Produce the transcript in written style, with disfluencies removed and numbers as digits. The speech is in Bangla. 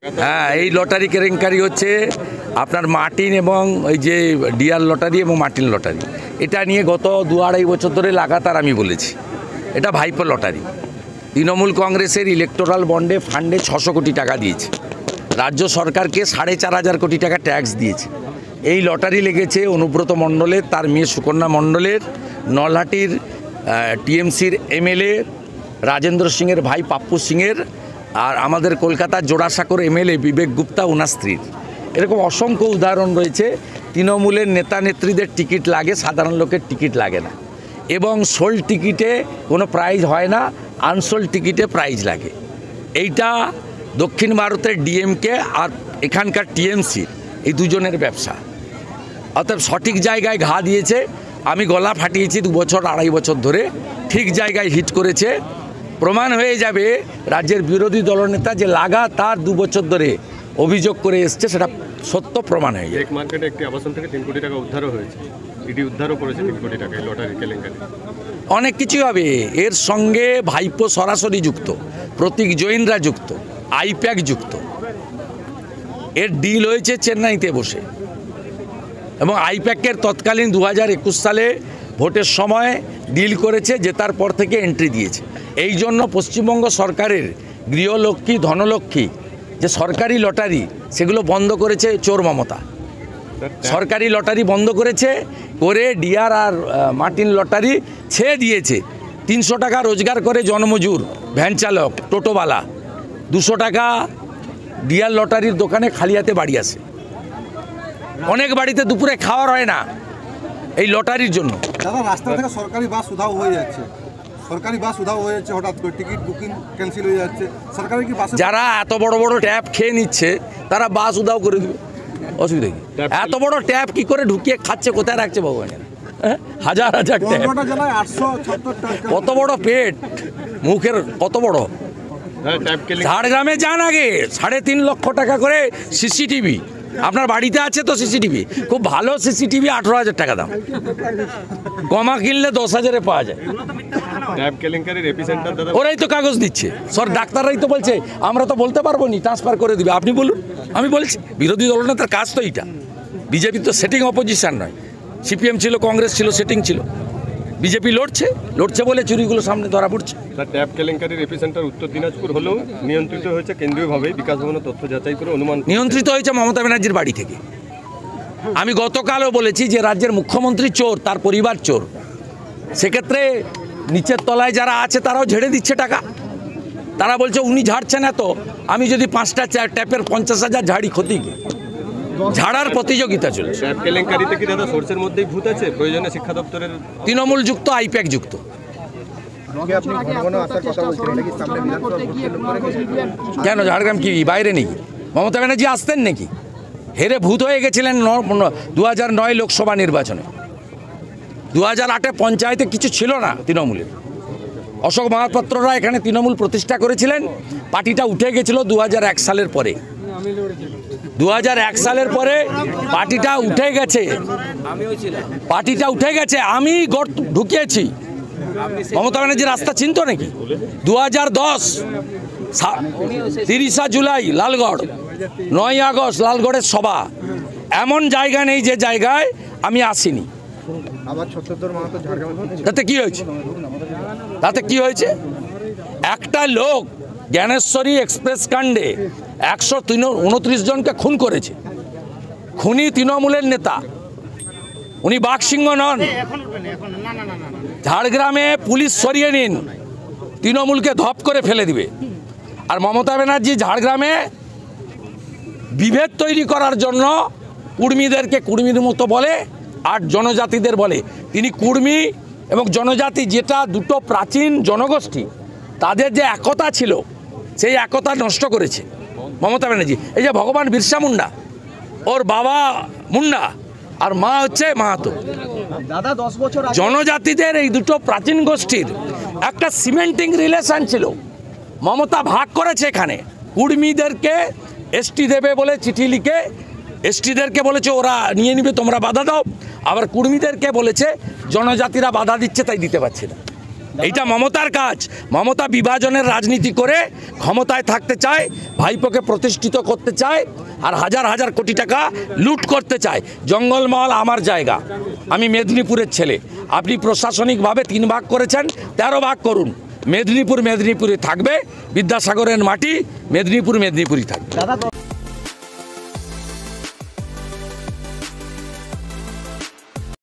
হ্যাঁ, এই লটারি কেলেঙ্কারি হচ্ছে আপনার মার্টিন এবং ওই যে ডিয়ার লটারি এবং মার্টিন লটারি। এটা নিয়ে গত 2-2.5 বছর ধরে লাগাতার আমি বলেছি এটা ভাইপো লটারি। তৃণমূল কংগ্রেসের ইলেকটোরাল বন্ডে ফান্ডে 600 কোটি টাকা দিয়েছে, রাজ্য সরকারকে 4,500 কোটি টাকা ট্যাক্স দিয়েছে। এই লটারি লেগেছে অনুব্রত মণ্ডলের, তার মেয়ে সুকন্যা মণ্ডলের, নলহাটির টিএমসির এমএলএ রাজেন্দ্র সিংয়ের ভাই পাপ্পু সিংয়ের, আর আমাদের কলকাতার জোড়াসাঁকোর এমএলএ বিবেক গুপ্তা ওনার স্ত্রীর। এরকম অসংখ্য উদাহরণ রয়েছে। তৃণমূলের নেতা নেত্রীদের টিকিট লাগে, সাধারণ লোকের টিকিট লাগে না, এবং সোল্ড টিকিটে কোনো প্রাইজ হয় না, আনসোল্ড টিকিটে প্রাইজ লাগে। এইটা দক্ষিণ ভারতের ডিএমকে আর এখানকার টিএমসির এই দুজনের ব্যবসা। অর্থাৎ সঠিক জায়গায় ঘা দিয়েছে। আমি গলা ফাটিয়েছি 2 বছর 2.5 বছর ধরে, ঠিক জায়গায় হিট করেছে। প্রমাণ হয়ে যাবে রাজ্যের বিরোধী দলনেতা যে লাগাতার 2 বছর ধরে অভিযোগ করে এসছে, সেটা সত্য প্রমাণ হয়ে যায়। মার্কেটে একটি আবাসন থেকে 3 কোটি টাকা উদ্ধারও হয়েছে, ইডি উদ্ধারও করেছে 3 কোটি টাকা লটারি কেলেঙ্কারি। অনেক কিছুই হবে এর সঙ্গে। ভাইপো সরাসরি যুক্ত, প্রতীক জৈনরা যুক্ত, আইপ্যাক যুক্ত। এর ডিল হয়েছে চেন্নাইতে বসে, এবং আইপ্যাকের তৎকালীন 2021 সালে ভোটের সময় ডিল করেছে, জেতার পর থেকে এন্ট্রি দিয়েছে। এই জন্য পশ্চিমবঙ্গ সরকারের গৃহলক্ষ্মী, ধনলক্ষ্মী যে সরকারি লটারি, সেগুলো বন্ধ করেছে চোর মমতা। সরকারি লটারি বন্ধ করেছে, করে ডিয়ার আর মার্টিন লটারি ছেড়ে দিয়েছে। 300 টাকা রোজগার করে জনমজুর, ভ্যান চালক, টোটোওয়ালা, 200 টাকা ডিয়ার লটারির দোকানে খালি হাতে বাড়ি আসে। অনেক বাড়িতে দুপুরে খাওয়ার হয় না এই লটারির জন্য। দাদা, রাস্তা থেকে সরকারি বাস উধাও হয়ে যাচ্ছে, হঠাৎ করে টিকিট বুকিং ক্যান্সেল হয়ে যাচ্ছে। সরকারি কি বাস, যারা এত বড় বড় ট্যাপ খেয়ে নিচ্ছে তারা বাস উধাও করে দিবে, অসুবিধা কি? এত বড় ট্যাপ কি করে ঢুকিয়ে খাচ্ছে, কোথায় রাখছে ভগবানের? হাজার হাজার ট্যাপ, জেলায় 870 টাকা। কত বড় পেট, মুখের কত বড়। ঝাড়গ্রামে যান আগে, 3.5 লক্ষ টাকা করে সিসিটিভি। আপনার বাড়িতে আছে তো সিসিটিভি, খুব ভালো সিসিটিভি 18,000 টাকা দাম, কমা কিনলে 10,000-এ পাওয়া যায়। ওরাই তো কাগজ দিচ্ছে, ডাক্তাররাই তো বলছে, আমরা তো বলতে পারবো নি, ট্রান্সফার করে দিবে। আপনি বলুন, আমি বলছি বিরোধী দলনেতার কাজ তো এইটা। বিজেপি তো সেটিং অপোজিশন নয়, সিপিএম ছিল, কংগ্রেস ছিল, সেটিং ছিল। বিজেপি লড়ছে বলে চুরিগুলো সামনে ধরা পড়ছে। ট্যাপ কেলেঙ্কারির এপিসেন্টার উত্তর দিনাজপুর হলেও নিয়ন্ত্রিত হয়েছে কেন্দ্রীয়ভাবে। বিকাশ ভবনের তথ্য যাচাই করে অনুমান নিয়ন্ত্রিত হয়েছে মমতা ব্যানার্জির বাড়ি থেকে। আমি গতকালও বলেছি যে রাজ্যের মুখ্যমন্ত্রী চোর, তার পরিবার চোর। সেক্ষেত্রে নিচের তলায় যারা আছে তারাও ঝেড়ে দিচ্ছে টাকা। তারা বলছে উনি ঝাড়ছেন এত, আমি যদি 5টা ট্যাপের 50,000 ঝাড়ি, ক্ষতি কি? ঝাড়ার প্রতিযোগিতা চলছে। ট্যাপ কেলেঙ্কারিতে কি দাদা সোর্সের মধ্যেই ভূত আছে? প্রয়োজনে শিক্ষা দপ্তরের তৃণমূল যুক্ত, আইপ্যাক যুক্ত। কেন ঝাড়গ্রাম কি বাইরে নেই? মমতা ব্যানার্জি আসতেন নাকি? হেরে ভূত হয়ে গেছিলেন 2009 লোকসভা নির্বাচনে। 2008-এ পঞ্চায়েতে কিছু ছিল না তৃণমূলের। অশোক মহাপাত্ররা এখানে তৃণমূল প্রতিষ্ঠা করেছিলেন। পার্টিটা উঠে গেছিল 2001 সালের পরে। 2001 সালের পরে পার্টিটা উঠে গেছে। আমি ঢুকিয়েছি। মমতা ব্যানার্জি রাস্তা চিনত নাকি? 2010 30 জুলাই লালগড়, 9 আগস্ট লালগড়ের সভা। এমন জায়গা নেই যে জায়গায় আমি আসিনি। তাতে কি হয়েছে? একটা লোক জ্ঞানেশ্বরী এক্সপ্রেস কাণ্ডে 129 জনকে খুন করেছে। খুনি তৃণমূলের নেতা, উনি বাঘসিংহ নন। ঝাড়গ্রামে পুলিশ সরিয়ে নিন, তৃণমূলকে ধপ করে ফেলে দিবে। আর মমতা ব্যানার্জি ঝাড়গ্রামে বিভেদ তৈরি করার জন্য কুর্মীদেরকে কুর্মীর মতো বলে, আর জনজাতিদের বলে। তিনি কুর্মী এবং জনজাতি, যেটা দুটো প্রাচীন জনগোষ্ঠী, তাদের যে একতা ছিল, সেই একতা নষ্ট করেছে মমতা ব্যানার্জি। এই যে ভগবান বিরসা মুন্ডা, ওর বাবা মুন্ডা আর মা হচ্ছে মাহাতো। জনজাতিদের এই দুটো প্রাচীন গোষ্ঠীর একটা সিমেন্টিং রিলেশন ছিল। মমতা ভাগ করেছে এখানে। কুর্মীদেরকে এসটি দেবে বলে চিঠি লিখে এসটিদেরকে বলেছে ওরা নিয়ে নিবে, তোমরা বাধা দাও। আবার কুর্মীদেরকে বলেছে জনজাতিরা বাধা দিচ্ছে, তাই দিতে পারছে না। এইটা মমতার কাজ। মমতা বিভাজনের রাজনীতি করে ক্ষমতায় থাকতে চায়, ভাইপোকে প্রতিষ্ঠিত করতে চায়, আর হাজার হাজার কোটি টাকা লুট করতে চায়। জঙ্গলমহল আমার জায়গা, আমি মেদিনীপুরের ছেলে। আপনি প্রশাসনিকভাবে 3 ভাগ করেছেন, 13 ভাগ করুন। মেদিনীপুরে থাকবে, বিদ্যাসাগরের মাটি মেদিনীপুরই থাকবে।